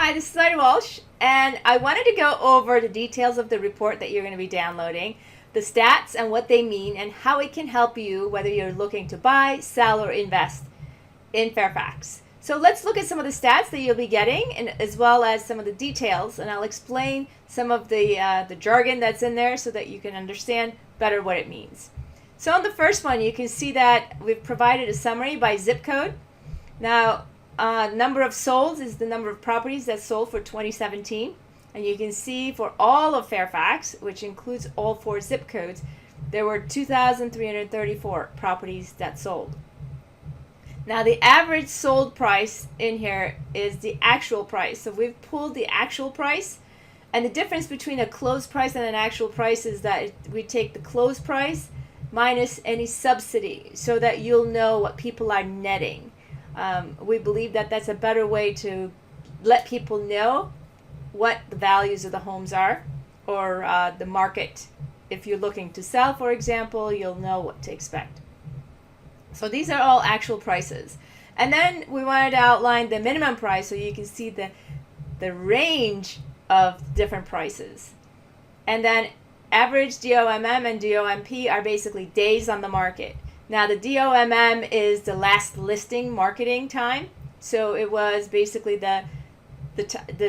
Hi, this is Ida Walsh, and I wanted to go over the details of the report that you're going to be downloading, the stats and what they mean, and how it can help you whether you're looking to buy, sell, or invest in Fairfax. So let's look at some of the stats that you'll be getting, and as well as some of the details, and I'll explain some of the jargon that's in there so that you can understand better what it means. So on the first one, you can see that we've provided a summary by zip code. Now, number of solds is the number of properties that sold for 2017. And you can see for all of Fairfax, which includes all 4 zip codes, there were 2,334 properties that sold. Now, the average sold price in here is the actual price. So we've pulled the actual price. And the difference between a closed price and an actual price is that we take the closed price minus any subsidy so that you'll know what people are netting. We believe that that's a better way to let people know what the values of the homes are, or the market. If you're looking to sell, for example, you'll know what to expect. So these are all actual prices. And then we wanted to outline the minimum price so you can see the range of different prices. And then average DOMM and DOMP are basically days on the market. Now, the DOMM is the last listing marketing time. So it was basically the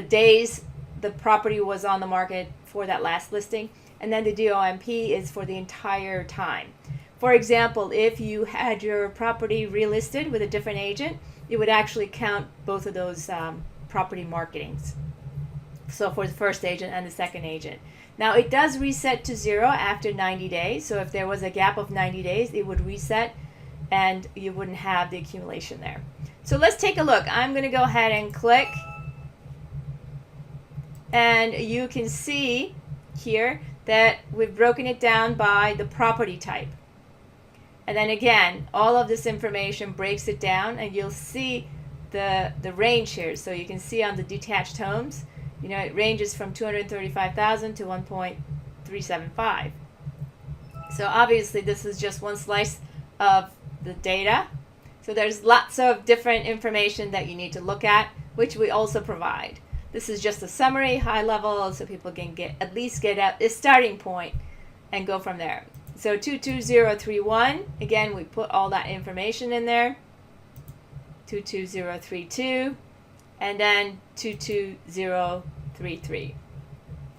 days the property was on the market for that last listing. And then the DOMP is for the entire time. For example, if you had your property relisted with a different agent, it would actually count both of those property marketings. So for the first agent and the second agent. Now, it does reset to 0 after 90 days. So if there was a gap of 90 days, it would reset and you wouldn't have the accumulation there. So let's take a look. I'm going to go ahead and click. And you can see here that we've broken it down by the property type. And then again, all of this information breaks it down, and you'll see the range here. So you can see on the detached homes, it ranges from 235,000 to 1.375. So obviously this is just one slice of the data. So there's lots of different information that you need to look at, which we also provide. This is just a summary, high level, so people can at least get a starting point and go from there. So 22031, again, we put all that information in there. 22032, and then 22033.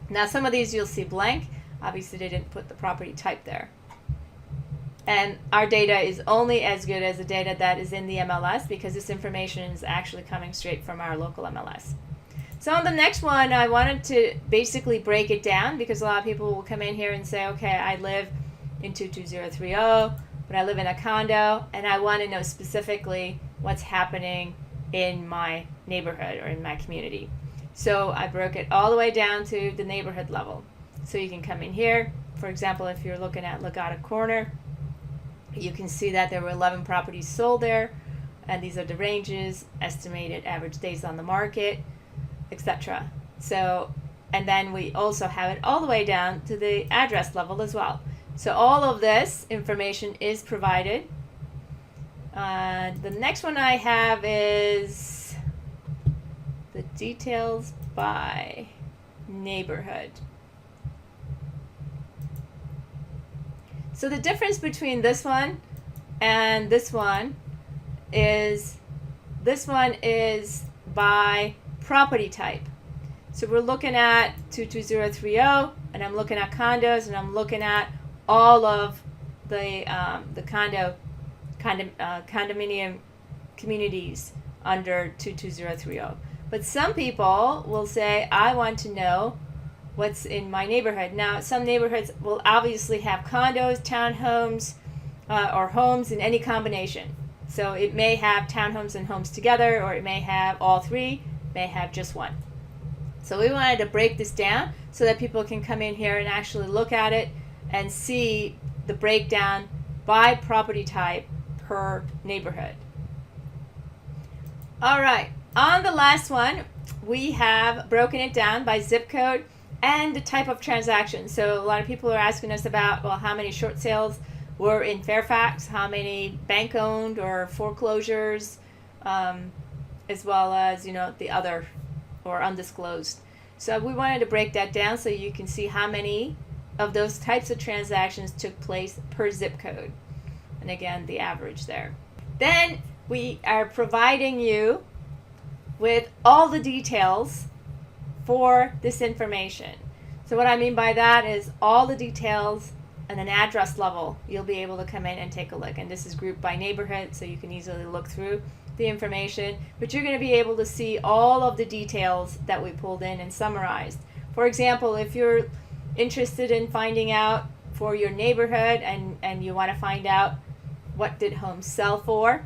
Now, some of these you'll see blank. Obviously, they didn't put the property type there. And our data is only as good as the data that is in the MLS, because this information is actually coming straight from our local MLS. So on the next one, I wanted to basically break it down, because a lot of people will come in here and say, okay, I live in 22030, but I live in a condo, and I want to know specifically what's happening in my neighborhood or in my community. So I broke it all the way down to the neighborhood level. So you can come in here. For example, if you're looking at Legata Corner, you can see that there were 11 properties sold there, and these are the ranges, estimated average days on the market, etc. So, and then we also have it all the way down to the address level as well. So all of this information is provided. The next one I have is the details by neighborhood. So the difference between this one and this one is by property type. So we're looking at 22030, and I'm looking at condos, and I'm looking at all of the condominium communities under 22030. But some people will say, I want to know what's in my neighborhood. Now, some neighborhoods will obviously have condos, townhomes, or homes in any combination. So it may have townhomes and homes together, or it may have all three, may have just one. So we wanted to break this down so that people can come in here and actually look at it and see the breakdown by property type per neighborhood. All right, on the last one, we have broken it down by zip code and the type of transaction. So a lot of people are asking us about, well, how many short sales were in Fairfax, how many bank-owned or foreclosures, as well as, the other or undisclosed. So we wanted to break that down so you can see how many of those types of transactions took place per zip code. And again, the average there. Then we are providing you with all the details for this information. So what I mean by that is all the details and an address level. You'll be able to come in and take a look. And this is grouped by neighborhood, so you can easily look through the information. But you're going to be able to see all of the details that we pulled in and summarized. For example, if you're interested in finding out for your neighborhood and you want to find out what did homes sell for,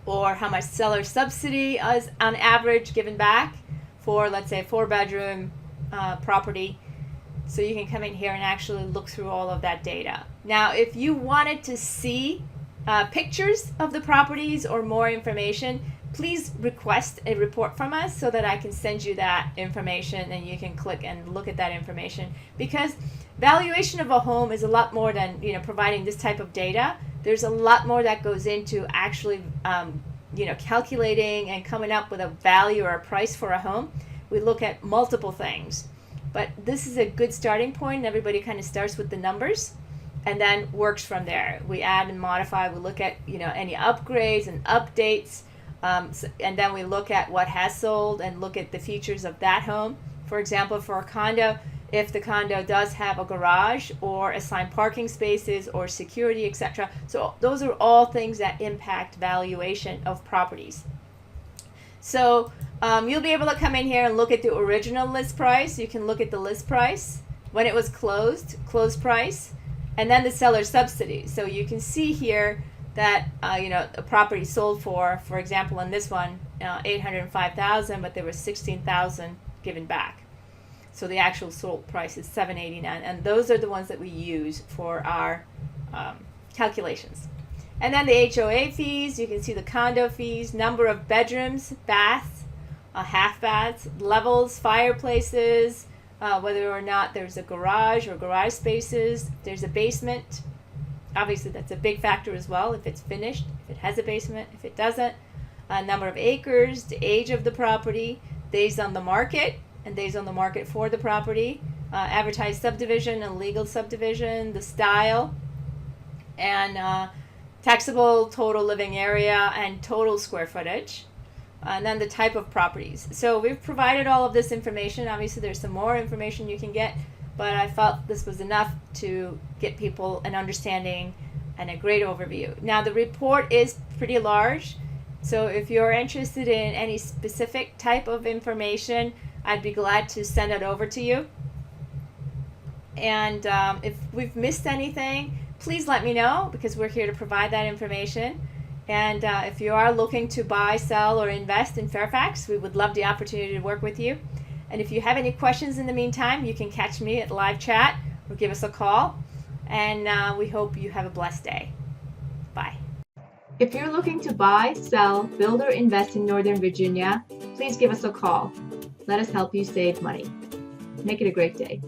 or how much seller subsidy is on average given back for, let's say, a 4-bedroom property. So you can come in here and actually look through all of that data. Now, if you wanted to see pictures of the properties or more information, please request a report from us so that I can send you that information and you can click and look at that information. Because valuation of a home is a lot more than providing this type of data. There's a lot more that goes into actually calculating and coming up with a value or a price for a home. We look at multiple things. But this is a good starting point, and everybody kind of starts with the numbers and then works from there. We add and modify. We look at any upgrades and updates, and then we look at what has sold and look at the features of that home. For example, for a condo, if the condo does have a garage or assigned parking spaces or security, etc. So those are all things that impact valuation of properties. So you'll be able to come in here and look at the original list price. You can look at the list price, when it was closed price, and then the seller subsidy. So you can see here that a property sold for example, in this one, $805,000, but there was $16,000 given back. So the actual sold price is $789, and those are the ones that we use for our calculations. And then the HOA fees, you can see the condo fees, number of bedrooms, baths, half baths, levels, fireplaces, whether or not there's a garage or garage spaces, there's a basement. Obviously, that's a big factor as well, if it's finished, if it has a basement, if it doesn't. Number of acres, the age of the property, days on the market, and days on the market for the property, advertised subdivision and legal subdivision, the style, and taxable total living area and total square footage, and then the type of properties. So we've provided all of this information. Obviously, there's some more information you can get, but I felt this was enough to get people an understanding and a great overview. Now, the report is pretty large, so if you're interested in any specific type of information, I'd be glad to send it over to you. And if we've missed anything, please let me know, because we're here to provide that information. And if you are looking to buy, sell, or invest in Fairfax, we would love the opportunity to work with you. And if you have any questions in the meantime, you can catch me at live chat or give us a call. And we hope you have a blessed day. Bye. If you're looking to buy, sell, build, or invest in Northern Virginia, please give us a call. Let us help you save money. Make it a great day.